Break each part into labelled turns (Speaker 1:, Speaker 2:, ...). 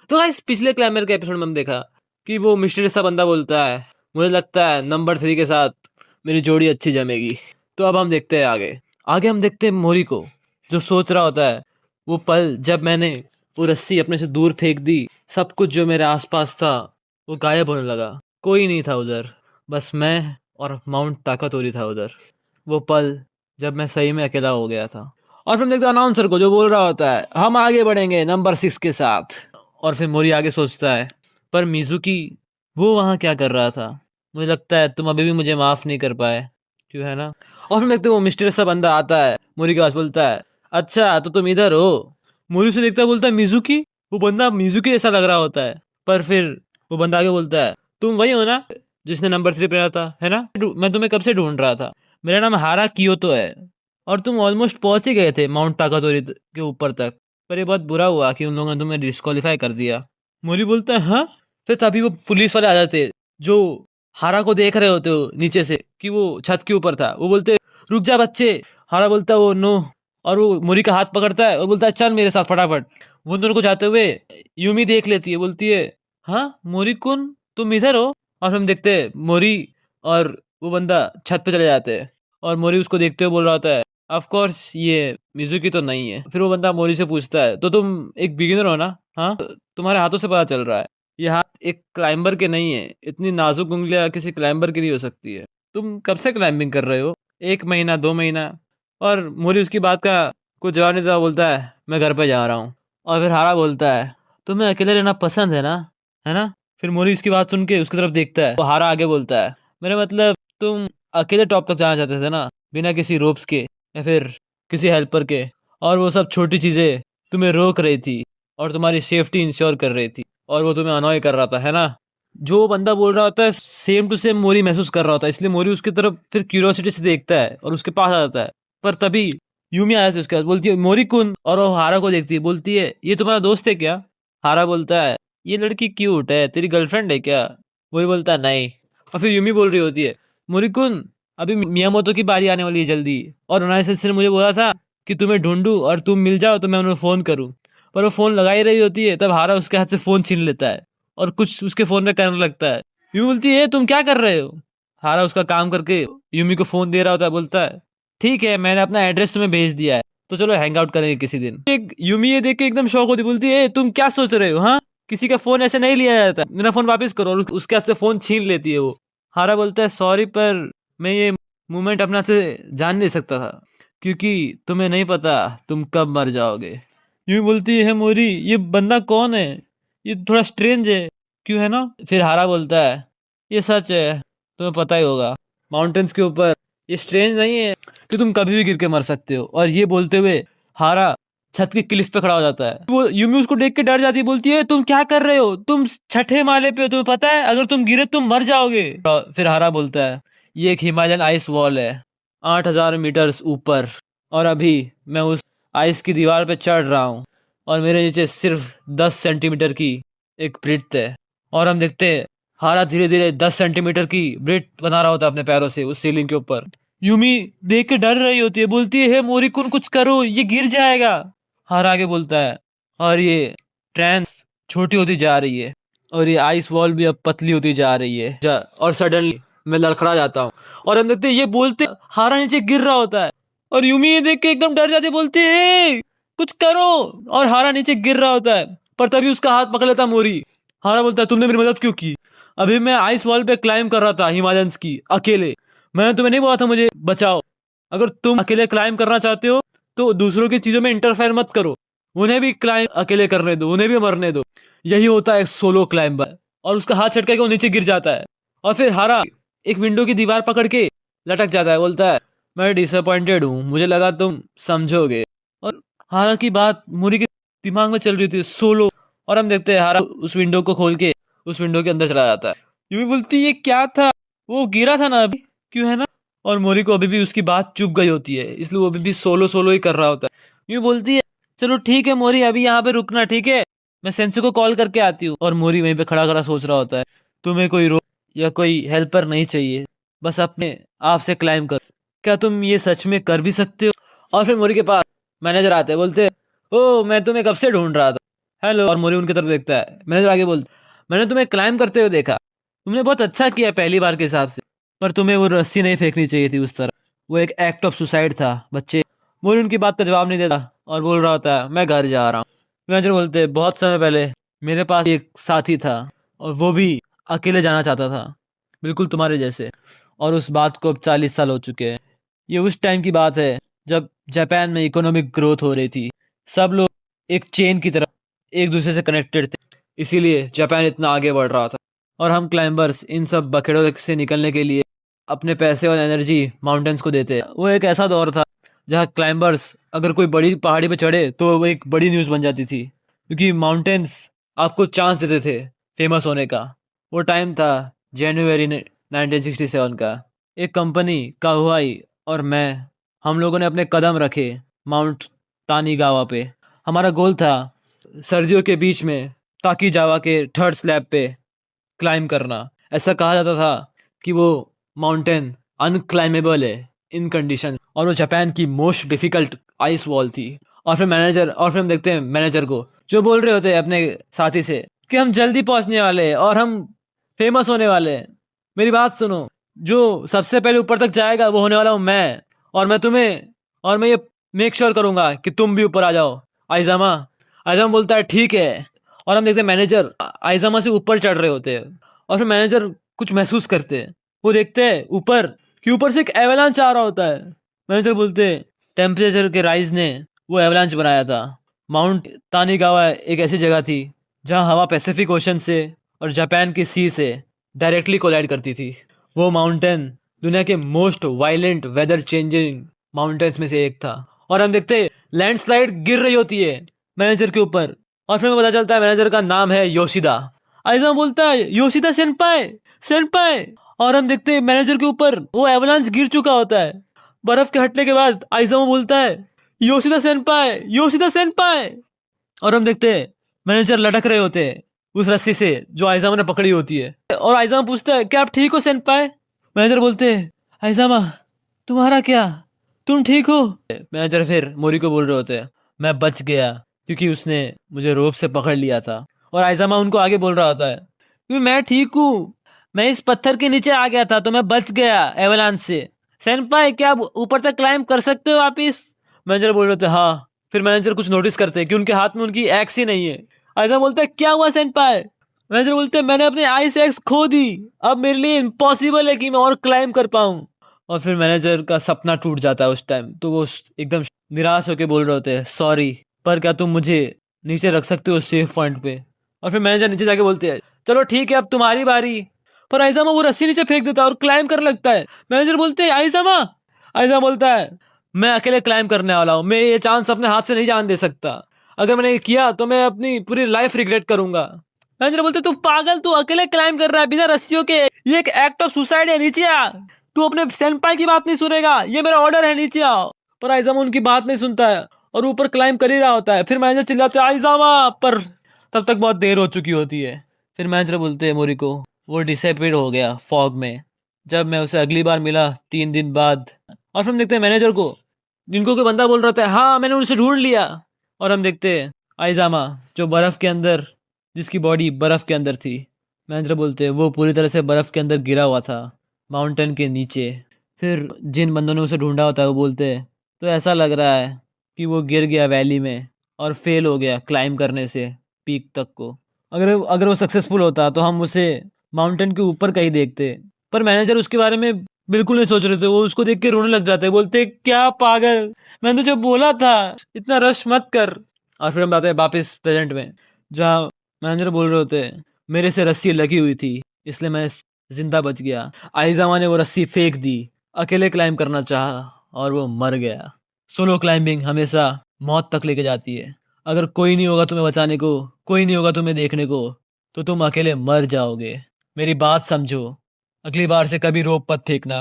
Speaker 1: तो गाइस पिछले क्लाइमर के एपिसोड में हम देखा कि वो मिस्टीरियस सा बंदा बोलता है, मुझे लगता है नंबर 3 के साथ मेरी जोड़ी अच्छी जमेगी। तो अब हम देखते हैं आगे आगे हम देखते हैं मोरी को, जो सोच रहा होता है वो पल जब मैंने वो रस्सी अपने से दूर फेंक दी, सब कुछ जो मेरे आसपास था वो गायब होने लगा। कोई नहीं था उधर, बस मैं और माउंट ताकातोरी था उधर। वो पल जब मैं सही में अकेला हो गया था। और फिर देखते अनाउंसर को जो बोल रहा होता है, हम आगे बढ़ेंगे नंबर 6 के साथ। और फिर मोरी आगे सोचता है, पर मिजुकी वो वहां क्या कर रहा था? मुझे लगता है तुम अभी भी मुझे माफ नहीं कर पाए, क्यों है ना? और फिर देखते वो मिस्टीरियस सा बंदा आता है, मोरी के पास बोलता है, अच्छा तो तुम इधर हो। मोरी से देखता है, बोलता है मिजुकी। वो बंदा मिजुकी जैसा लग रहा होता है, पर फिर वो बंदा आगे बोलता है, तुम वही हो ना जिसने नंबर 3 पे रहा था, है ना? मैं तुम्हें कब से ढूंढ रहा था। मेरा नाम हारा कियोतो है और तुम ऑलमोस्ट पहुंच ही गए थे माउंट ताकातोरी के ऊपर तक, पर ये बहुत बुरा हुआ कि उन लोगों ने तुम्हें डिस्क्वालीफाई कर दिया। मोरी बोलता है हाँ। फिर तभी वो पुलिस वाले आ जाते हैं, जो हारा को देख रहे होते हो नीचे से कि वो छत के ऊपर था। वो बोलते रुक जा बच्चे। हारा बोलता है वो नो, और वो मोरी का हाथ पकड़ता है और बोलता है चल मेरे साथ फटाफट। वो दोनों को जाते हुए यूमी देख लेती है, बोलती है हाँ मोरी कुन तुम इधर हो। और हम देखते हैं मोरी और वो बंदा छत पे चले जाते हैं, और मोरी उसको देखते हुए बोल रहा होता है, ऑफ कोर्स ये मिजुकी तो नहीं है। फिर वो बंदा मोरी से पूछता है, तो तुम एक बिगिनर हो ना? हाँ, तुम्हारे हाथों से पता चल रहा है ये हाथ एक क्लाइंबर के नहीं है। इतनी नाजुक उंगलियां किसी क्लाइंबर की नहीं हो सकती है। तुम कब से क्लाइंबिंग कर रहे हो? 1 महीना 2 महीना? और मोरी उसकी बात का कुछ जवाब नहीं देता, बोलता है मैं घर पे जा रहा हूँ। और फिर हारा बोलता है, तुम्हें अकेले रहना पसंद है ना, है ना? फिर मोरी उसकी बात सुन के उसकी तरफ देखता है। वो हारा आगे बोलता है, मेरा मतलब तुम अकेले टॉप तक जाना चाहते थे ना, बिना किसी रोप्स के या फिर किसी हेल्पर के, और वो सब छोटी चीजें तुम्हें रोक रही थी और तुम्हारी सेफ्टी इंश्योर कर रही थी, और वो तुम्हें अनॉय कर रहा था, है ना? जो बंदा बोल रहा होता है सेम टू सेम मोरी महसूस कर रहा होता है, इसलिए मोरी उसकी तरफ फिर क्यूरियोसिटी से देखता है और उसके पास आ जाता है। पर तभी यूमी आ जाती है उसके पास, बोलती है मोरी कुन, और वो हारा को देखती है, बोलती है ये तुम्हारा दोस्त है क्या? हारा बोलता है ये लड़की क्यूट है, तेरी गर्लफ्रेंड है क्या? मोरी बोलता है नहीं। और फिर यूमी बोल रही होती है, मोरी कुन अभी मियामोतो की बारी आने वाली है जल्दी, और उन्होंने सिलसिले मुझे बोला था कि तुम्हें ढूंढूं और तुम मिल जाओ तो मैं उन्हें फोन करूं। पर वो फोन लगा ही रही होती है, तब हारा उसके हाथ से फोन छीन लेता है और कुछ उसके फोन में करने लगता है। यूमी बोलती है तुम क्या कर रहे हो? हारा उसका काम करके यूमी को फोन दे रहा होता है, बोलता है ठीक है मैंने अपना एड्रेस तुम्हें भेज दिया है, तो चलो हैंग आउट करेंगे किसी दिन। एक यूमी ये देख के एकदम शॉक होती, बोलती है तुम क्या सोच रहे हो? हाँ, किसी का फोन ऐसे नहीं लिया जाता, मेरा फोन वापस करो। और उसके हाथ से फोन छीन लेती है वो। हारा बोलता है सॉरी, पर मैं ये मूवमेंट अपना से जान नहीं सकता था, क्योंकि तुम्हें नहीं पता तुम कब मर जाओगे। यूं बोलती है मोरी ये बंदा कौन है, ये थोड़ा स्ट्रेंज है, क्यों है ना? फिर हारा बोलता है ये सच है, तुम्हें पता ही होगा माउंटेन्स के ऊपर ये स्ट्रेंज नहीं है कि तुम कभी भी गिर के मर सकते हो। और ये बोलते हुए हारा छत की क्लिफ पे खड़ा हो जाता है। वो यूमी उसको देख के डर जाती है, बोलती है तुम क्या कर रहे हो, तुम छठे माले पे हो, तुम्हें पता है अगर तुम गिरे तुम मर जाओगे। फिर हारा बोलता है ये एक हिमालयन आइस वॉल है 8,000 मीटर ऊपर, और अभी मैं उस आइस की दीवार पे चढ़ रहा हूँ और मेरे नीचे सिर्फ 10 सेंटीमीटर की एक ब्रिथ है। और हम देखते हैं हारा धीरे धीरे 10 सेंटीमीटर की ब्रिथ बना रहा होता है अपने पैरों से उस सीलिंग के ऊपर। यूमी देख के डर रही होती है, बोलती है हे मोरी कुछ करो ये गिर जाएगा। हारा आगे बोलता है और ये ट्रेंस छोटी होती जा रही है और ये आइस वॉल भी अब पतली होती जा रही है और सडनली मैं लड़खड़ा जाता हूँ। और हम देखते ये बोलते हारा नीचे गिर रहा होता है, और यूमी ये देख के एकदम डर जाती, बोलती है कुछ करो। और हारा नीचे गिर रहा होता है, पर तभी उसका हाथ पकड़ लेता मोरी। हारा बोलता है तुमने मेरी मदद क्यों की? अभी मैं आइस वॉल पे क्लाइंब कर रहा था हिमालयंस की अकेले, मैंने तुम्हें नहीं बोला था मुझे बचाओ? अगर तुम अकेले क्लाइंब करना चाहते हो तो दूसरों की चीजों में इंटरफेयर मत करो, उन्हें भी क्लाइंब अकेले करने दो, उन्हें भी मरने दो। यही होता है एक सोलो क्लाइंबर। और उसका हाथ छटका के वो नीचे गिर जाता है, और फिर हारा एक विंडो की दीवार पकड़ के लटक जाता है, बोलता है मैं डिसअपॉइंटेड हूँ, मुझे लगा तुम समझोगे। और हारा की बात मोरी के दिमाग में चल रही थी सोलो। और हम देखते हैं हारा उस विंडो को खोल के उस विंडो के अंदर चला जाता है। यूं ही बोलती ये क्या था, वो गिरा था ना अभी, क्यों है ना? और मोरी को अभी भी उसकी बात चुप गई होती है, इसलिए वो अभी भी सोलो सोलो ही कर रहा होता है। यूं बोलती है चलो ठीक है मोरी अभी यहाँ पे रुकना, ठीक है मैं सेंसू को कॉल करके आती हूँ। और मोरी वहीं पे खड़ा खड़ा सोच रहा होता है तुम्हें कोई रोक या कोई हेल्पर नहीं चाहिए, बस अपने आप से क्लाइम कर, क्या तुम ये सच में कर भी सकते हो? और फिर मोरी के पास मैनेजर आते हैं, बोलते ओ मैं तुम्हें कब से ढूंढ रहा था, हेलो, और मोरी उनकी तरफ देखता है। मैनेजर आगे बोलता, मैंने तुम्हें क्लाइम करते हुए देखा, तुमने बहुत अच्छा किया पहली बार के हिसाब से, पर तुम्हें वो रस्सी नहीं फेंकनी चाहिए थी उस तरह, वो एक एक्ट ऑफ सुसाइड था बच्चे। मोरी उनकी बात का जवाब नहीं देता और बोल रहा होता है, मैं घर जा रहा हूँ। मैनेजर बोलते, बहुत समय पहले मेरे पास एक साथी था और वो भी अकेले जाना चाहता था, बिल्कुल तुम्हारे जैसे, और उस बात को अब 40 साल हो चुके हैं। ये उस टाइम की बात है जब जापान में इकोनॉमिक ग्रोथ हो रही थी, सब लोग एक चेन की तरह एक दूसरे से कनेक्टेड थे, इसीलिए जापान इतना आगे बढ़ रहा था। और हम क्लाइंबर्स इन सब बखेड़ों से निकलने के लिए अपने पैसे और एनर्जी माउंटेन्स को देते हैं। वो एक ऐसा दौर था जहाँ क्लाइंबर्स अगर कोई बड़ी पहाड़ी पे चढ़े तो वो एक बड़ी न्यूज़ बन जाती थी, क्योंकि माउंटेन्स आपको चांस देते थे फेमस होने का। वो टाइम था जनवरी 1967 का। एक कंपनी काहुआई और मैं, हम लोगों ने अपने कदम रखे माउंट तानीगावा पे। हमारा गोल था सर्दियों के बीच में ताकीजावा के थर्ड स्लैब पे क्लाइम करना। ऐसा कहा जाता था कि वो माउंटेन अनक्लाइमेबल है इन कंडीशन, और वो जापान की मोस्ट डिफिकल्ट आइस वॉल थी। और फिर हम देखते हैं मैनेजर को जो बोल रहे होते हैं अपने साथी से कि हम जल्दी पहुंचने वाले हैं और हम फेमस होने वाले हैं। मेरी बात सुनो, जो सबसे पहले ऊपर तक जाएगा वो होने वाला हूँ मैं, और मैं ये मेक श्योर करूंगा कि तुम भी ऊपर आ जाओ आइजामा। आइजामा बोलता है ठीक है। और हम देखते हैं मैनेजर आइजामा से ऊपर चढ़ रहे होते हैं, और फिर मैनेजर कुछ महसूस करते हैं। वो देखते हैं ऊपर कि ऊपर से एक एवलांच आ रहा होता है। मैनेजर बोलते हैं टेम्परेचर के राइज ने वो एवलांच बनाया था। माउंट तानीगावा एक ऐसी जगह थी जहां हवा पैसिफिक ओशन से और जापान की सी से डायरेक्टली कोलाइड करती थी। वो माउंटेन दुनिया के most violent weather changing mountains में से एक था। और हम देखते हैं लैंडस्लाइड गिर रही होती है मैनेजर के ऊपर, और फिर हमें पता चलता है मैनेजर का नाम है योशिदा। आइजामा बोलता है योशिदा सेनपाई, सेनपाई। और हम देखते हैं मैनेजर के ऊपर वो एवलांच गिर चुका होता है। बर्फ के हटने के बाद आइजामा बोलता है योशिदा सेनपाई, योशिदा सेनपाई। और हम देखते हैं मैनेजर लटक रहे होते हैं उस रस्सी से जो आइजामा ने पकड़ी होती है। और आइजामा पूछता है क्या आप ठीक हो सेनपाई? मैनेजर बोलते हैं आइजामा तुम्हारा क्या, तुम ठीक हो? मैनेजर फिर मोरी को बोल रहे होते हैं मैं बच गया क्योंकि उसने मुझे रोप से पकड़ लिया था। और आइजामा उनको आगे बोल रहा होता है क्योंकि मैं ठीक हूँ, मैं इस पत्थर के नीचे आ गया था तो मैं बच गया एवलांच से। सेनपाई क्या आप ऊपर तक क्लाइंब कर सकते हो वापिस? मैनेजर बोल रहे थे हाँ। फिर मैनेजर कुछ नोटिस करते हैं कि उनके हाथ में उनकी एक्स ही नहीं है। आइजामा बोलता है क्या हुआ सेनपाई? मैनेजर बोलते हैं मैंने अपनी आइस एक्स खो दी, अब मेरे लिए इम्पॉसिबल है कि मैं और क्लाइंब कर पाऊं। और फिर मैनेजर का सपना टूट जाता है उस टाइम, तो वो एकदम निराश होकर बोल रहे होते हैं सॉरी, पर क्या तुम मुझे नीचे रख सकते हो सेफ पॉइंट पे? और फिर मैनेजर नीचे जाके बोलते हैं चलो ठीक है अब तुम्हारी बारी। पर आइजामा वो रस्सी नीचे फेंक देता है और क्लाइम करने लगता है। मैनेजर बोलते हैं आइजामा। आइजामा बोलता है मैं अकेले क्लाइम करने वाला हूँ, मैं ये चांस अपने हाथ से नहीं जान दे सकता। अगर मैंने ये किया तो मैं अपनी पूरी लाइफ रिग्रेट करूंगा। मैनेजर बोलते तू पागल, तू अकेले क्लाइम कर रहा है बिना रस्सियों के, ये एक एक्ट ऑफ सुसाइड है, नीचे आ। तू अपने सेनपाई की बात नहीं सुनेगा, ये मेरा ऑर्डर है, नीचे आओ। पर आइजामा उनकी बात नहीं सुनता है और ऊपर क्लाइम कर ही रहा होता है। फिर मैनेजर चिल्लाते आइजामा, पर तब तक बहुत देर हो चुकी होती है। फिर मैनेजर बोलते हैं मोरी को वो डिसअपीयर हो गया फॉग में जब मैं उसे अगली बार मिला 3 दिन बाद। और फिर हम देखते हैं मैनेजर को जिनको कोई बंदा बोल रहा था हाँ मैंने उनसे ढूंढ लिया। और हम देखते हैं आइजामा जो बर्फ के अंदर, जिसकी बॉडी बर्फ के अंदर थी। मैनेजर बोलते हैं वो पूरी तरह से बर्फ के अंदर गिरा हुआ था माउंटेन के नीचे। फिर जिन बंदों ने उसे ढूंढा होता है वो बोलते हैं तो ऐसा लग रहा है कि वो गिर गया वैली में और फेल हो गया क्लाइम करने से पीक तक को। अगर अगर वो सक्सेसफुल होता तो हम उसे माउंटेन के ऊपर कहीं देखते। पर मैनेजर उसके बारे में बिल्कुल नहीं सोच रहे थे, वो उसको देख के रोने लग जाते, बोलते क्या पागल, मैंने तो जो बोला था इतना रश मत कर। और फिर हम आते हैं वापस प्रेजेंट में जहाँ मैनेजर बोल रहे होते हैं मेरे से रस्सी लगी हुई थी इसलिए मैं जिंदा बच गया। आइजामा ने वो रस्सी फेंक दी, अकेले क्लाइम करना चाहा और वो मर गया। सोलो क्लाइंबिंग हमेशा मौत तक लेके जाती है। अगर कोई नहीं होगा तुम्हें बचाने को, कोई नहीं होगा तुम्हें देखने को, तो तुम अकेले मर जाओगे। मेरी बात समझो, अगली बार से कभी रोप मत फेंकना।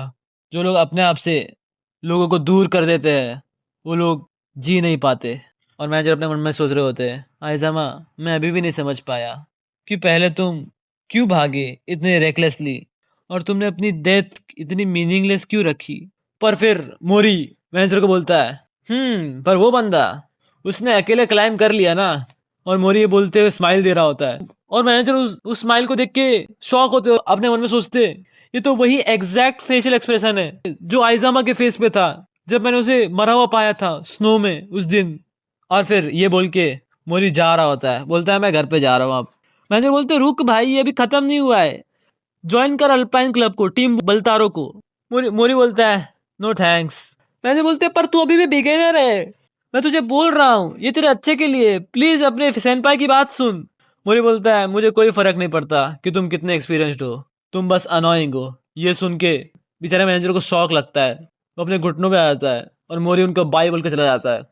Speaker 1: जो लोग अपने आप से लोगों को दूर कर देते हैं वो लोग जी नहीं पाते। और मैनेजर अपने मन में सोच रहे होते हैं आइजामा मैं अभी भी नहीं समझ पाया कि पहले तुम क्यों भागे इतने रेकलेसली और तुमने अपनी डेथ इतनी मीनिंगलेस क्यों रखी। पर फिर मोरी मैनेजर को बोलता है पर वो बंदा उसने अकेले क्लाइम कर लिया ना, और मोरी ये बोलते हुए स्माइल दे रहा होता है। और मैनेजर उस स्माइल को देख के शॉक होते हो, अपने मन में सोचते ये तो वही एग्जैक्ट फेशियल एक्सप्रेशन है जो आइजामा के फेस पे था जब मैंने उसे मरा हुआ पाया था स्नो में उस दिन। और फिर ये बोल के मोरी जा रहा होता है, बोलता है मैं घर पे जा रहा हूँ अब। मैनेजर बोलते रुक भाई, ये अभी खत्म नहीं हुआ है, ज्वाइन कर अल्पाइन क्लब को, टीम बलतारो को। मोरी मोरी बोलता है नो थैंक्स। मैनेजर बोलते पर तू अभी भी बिगिनर है, मैं तुझे बोल रहा हूँ ये तेरे अच्छे के लिए, प्लीज अपने सेनपाई की बात सुन। मोरी बोलता है मुझे कोई फर्क नहीं पड़ता कि तुम कितने एक्सपीरियंस्ड हो, तुम बस अनोइंग हो। ये सुन के बेचारे मैनेजर को शौक लगता है, वो अपने घुटनों पे आ जाता है और मोरी उनको बाय बोल के चला जाता है।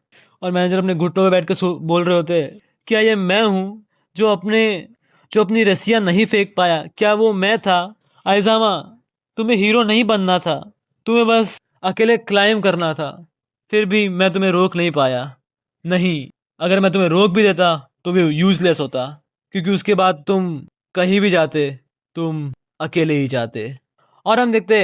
Speaker 1: और मैनेजर अपने घुटनों पे बैठ के बोल रहे होते हैं क्या ये मैं हूँ जो अपनी रस्सियां नहीं फेंक पाया? क्या वो मैं था? आइजामा, तुम्हें हीरो नहीं बनना था, तुम्हें बस अकेले क्लाइम करना था, फिर भी मैं तुम्हें रोक नहीं पाया। नहीं, अगर मैं तुम्हें रोक भी देता तो भी यूजलेस होता, क्योंकि उसके बाद तुम कहीं भी जाते, तुम अकेले ही जाते। और हम देखते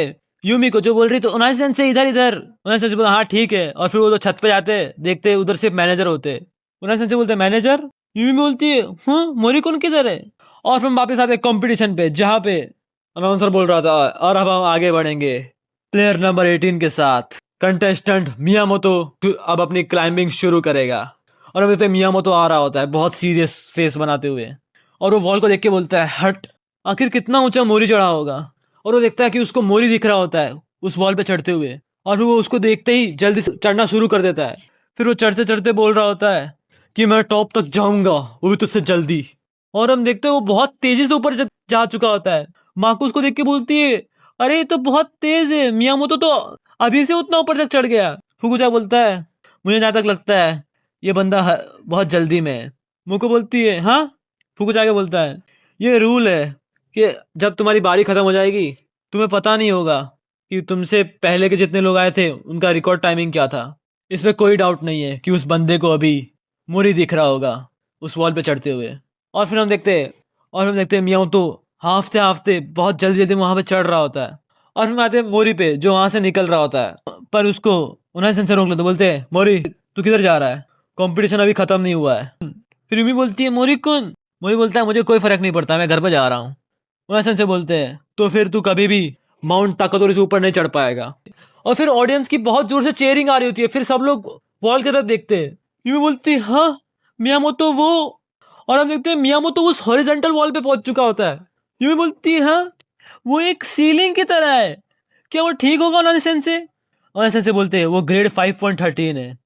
Speaker 1: यूमी को जो बोल रही तो उनाइसन से इधर इधर, उनाइसन से बोला हाँ ठीक है। और फिर वो तो छत पे जाते, देखते उधर सिर्फ मैनेजर होते। उनाइसन से बोलते मैनेजर, यूमी बोलती है हाँ मोरी कौन किधर है? और फिर हम वापस आते कंपटीशन पे जहाँ पे अनाउंसर बोल रहा था और अब हम आगे बढ़ेंगे प्लेयर नंबर 18 के साथ। कंटेस्टेंट मियामोतो अब अपनी क्लाइंबिंग शुरू करेगा। और अब देखते मियामोतो आ रहा होता है बहुत सीरियस फेस बनाते हुए, और वो वॉल को देख के बोलता है हट, आखिर कितना ऊंचा मोरी चढ़ा होगा। और वो देखता है कि उसको मोरी दिख रहा होता है उस वॉल पे चढ़ते हुए, और फिर वो उसको देखते ही जल्दी से चढ़ना शुरू कर देता है। फिर वो चढ़ते चढ़ते बोल रहा होता है कि मैं टॉप तक जाऊंगा, वो भी तुझसे जल्दी। और हम देखते हैं वो बहुत तेजी से ऊपर जा चुका होता है। माको उसको देख के बोलती है अरे ये तो बहुत तेज है, मियामोतो तो अभी से उतना ऊपर तक चढ़ गया। फुकुचा बोलता है मुझे जहां तक लगता है ये बंदा बहुत जल्दी में है। मुको बोलती है हाँ। फुकुचा आगे बोलता है ये रूल है कि जब तुम्हारी बारी खत्म हो जाएगी तुम्हें पता नहीं होगा कि तुमसे पहले के जितने लोग आए थे उनका रिकॉर्ड टाइमिंग क्या था। इसमें कोई डाउट नहीं है कि उस बंदे को अभी मोरी दिख रहा होगा उस वॉल पे चढ़ते हुए। और फिर हम देखते हैं मियामोतो हाफते हाफते बहुत जल्दी जल्दी वहां पे चढ़ रहा होता है। और फिर आते हैं मोरी पे जो वहां से निकल रहा होता है, पर उसको उन्हें से रोक लेते, बोलते हैं मोरी तू किधर जा रहा है, कंपटीशन अभी खत्म नहीं हुआ है। फिर यूमी बोलती है मोरी कौन? मोरी बोलता है मुझे कोई फर्क नहीं पड़ता, मैं घर पे जा रहा हूँ। उन्हें से बोलते हैं तो फिर तू कभी भी माउंट ताकतोरी से ऊपर नहीं चढ़ पाएगा। और फिर ऑडियंस की बहुत जोर से चेयरिंग आ रही होती है, फिर सब लोग वॉल की तरफ देखते हैं। यूमी बोलती है हाँ मियामोतो वो। और हम देखते हैं मियामोतो उस हॉरिजॉन्टल वॉल पे पहुंच चुका होता है। यूमी बोलती है हाँ वो एक सीलिंग की तरह है, क्या वो ठीक होगा ओनानी से? ओनानी से बोलते हैं वो ग्रेड 5.13 है,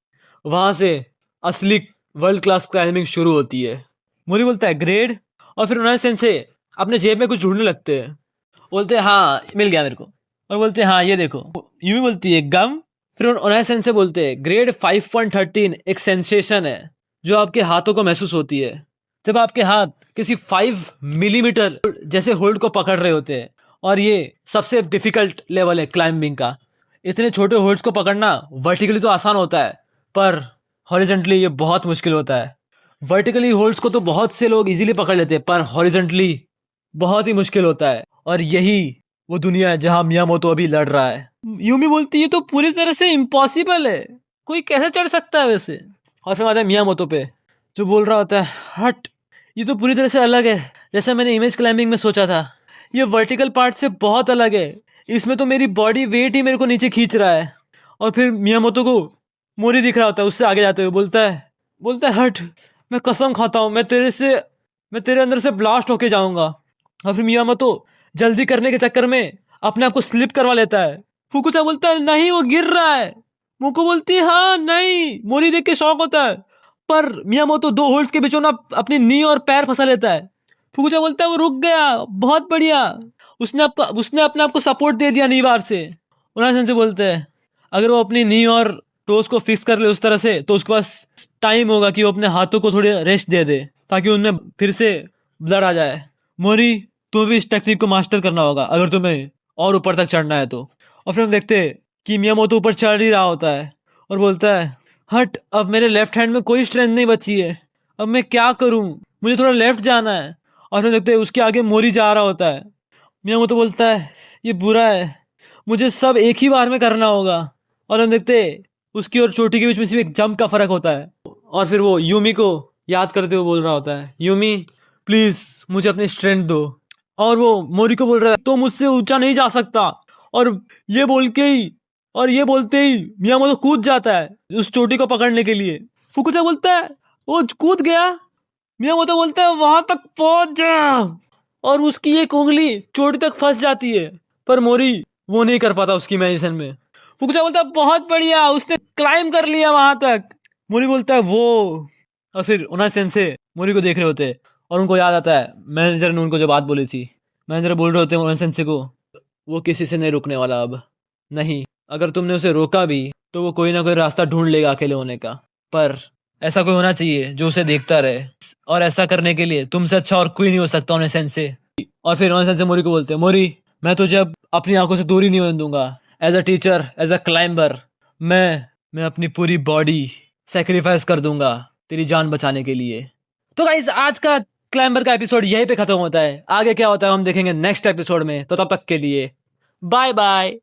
Speaker 1: वहां से असली वर्ल्ड क्लास क्लाइंबिंग शुरू होती है। मोरी बोलता है ग्रेड। और फिर ओनानी से अपने जेब में कुछ ढूंढने लगते हैं, बोलते हैं हाँ मिल गया मेरे को। और बोलते हैं हाँ ये देखो। यूमी बोलती है गम। फिर ओनानी से बोलते हैं ग्रेड 5.13 एक सेंसेशन है जो आपके हाथों को महसूस होती है जब आपके हाथ किसी 5 मिलीमीटर जैसे होल्ड को पकड़ रहे होते हैं। और ये सबसे डिफिकल्ट लेवल है क्लाइंबिंग का। इतने छोटे होल्ड्स को पकड़ना वर्टिकली तो आसान होता है, पर हॉरिजॉन्टली ये बहुत मुश्किल होता है। वर्टिकली होल्ड्स को तो बहुत से लोग इजीली पकड़ लेते हैं, पर हॉरिजॉन्टली बहुत ही मुश्किल होता है। और यही वो दुनिया है जहां मियामोतो अभी लड़ रहा है। यूमी बोलती है तो पूरी तरह से इम्पॉसिबल है, कोई कैसे चढ़ सकता है वैसे? और फिर आता है मियामोतो पे जो बोल रहा होता है हट, ये तो पूरी तरह से अलग है जैसा मैंने इमेज क्लाइंबिंग में सोचा था। ये वर्टिकल पार्ट से बहुत अलग है, इसमें तो मेरी बॉडी वेट ही मेरे को नीचे खींच रहा है। और फिर मियामोतो को मोरी दिख रहा होता है उससे आगे जाते हुए, बोलता है हट, मैं कसम खाता हूँ मैं तेरे अंदर से ब्लास्ट होके जाऊंगा। और फिर मियामोतो जल्दी करने के चक्कर में अपने आप को स्लिप करवा लेता है। फुकुचा बोलता है नहीं वो गिर रहा है। मुको बोलती है हाँ नहीं। मोरी देख के शौक होता है, पर मियामोतो 2 होल्ड्स के बीच में अपनी नी और पैर फंसा लेता है। फुकुचा बोलता है वो रुक गया, बहुत बढ़िया, उसने अपने आप को सपोर्ट दे दिया नी बार से। उनासन से बोलते हैं अगर वो अपनी नी और टोस को फिक्स कर ले उस तरह से तो उसके पास टाइम होगा कि वो अपने हाथों को थोड़ी रेस्ट दे दे ताकि उनमें फिर से ब्लड आ जाए। मोरी तुम्हें भी इस टेक्निक को मास्टर करना होगा अगर तुम्हें और ऊपर तक चढ़ना है तो। और फिर हम देखते हैं कि मियामोतो ऊपर चढ़ ही रहा होता है और बोलता है हट, अब मेरे लेफ्ट हैंड में कोई स्ट्रेंथ नहीं बची है, अब मैं क्या करूं, मुझे थोड़ा लेफ्ट जाना है। और फिर देखते हैं उसके आगे मोरी जा रहा होता है। मियामोतो बोलता है ये बुरा है, मुझे सब एक ही बार में करना होगा। और हम देखते हैं उसकी और चोटी के बीच में सिर्फ एक जंप का फर्क होता है। और फिर वो यूमी को याद करते हुए बोल रहा होता है, यूमी प्लीज मुझे अपनी स्ट्रेंथ दो। और वो मोरी को बोल रहा है, तो मुझसे ऊंचा नहीं जा सकता। और ये बोल के ही और ये बोलते ही मियामोतो कूद जाता है उस चोटी को पकड़ने के लिए। फुकुचा बोलता है वो कूद गया। मियामोतो बोलता है वहां तक पहुंच जा। और उसकी एक उंगली चोटी तक फंस जाती है, पर मोरी वो नहीं कर पाता उसकी इमेजिनेशन में। फुकुचा बोलता है बहुत बढ़िया, उसने क्लाइम कर लिया वहां तक। मोरी बोलता है वो। और फिर उना सेंसे मोरी को देख रहे होते हैं और उनको याद आता है मैनेजर ने उनको जो बात बोली थी। मैनेजर बोल रहे होते हैं उना सेंसे को, वो किसी से नहीं रुकने वाला अब। नहीं, अगर तुमने उसे रोका भी तो वो कोई ना कोई रास्ता ढूंढ लेगा अकेले होने का। पर ऐसा कोई होना चाहिए जो उसे देखता रहे, और ऐसा करने के लिए तुमसे अच्छा और कोई नहीं हो सकता उन्हें सेंसे। और फिर उन्हें सेंसे मोरी को बोलते हैं, मोरी मैं तुझे अब अपनी आंखों से दूर ही नहीं होने दूंगा। As a teacher, as a climber, मैं अपनी पूरी बॉडी सेक्रीफाइस कर दूंगा तेरी जान बचाने के लिए। तो गाइस आज का क्लाइंबर का एपिसोड यहीं पे खत्म होता है। आगे क्या होता है हम देखेंगे नेक्स्ट एपिसोड में। तो तब तक के लिए बाय बाय।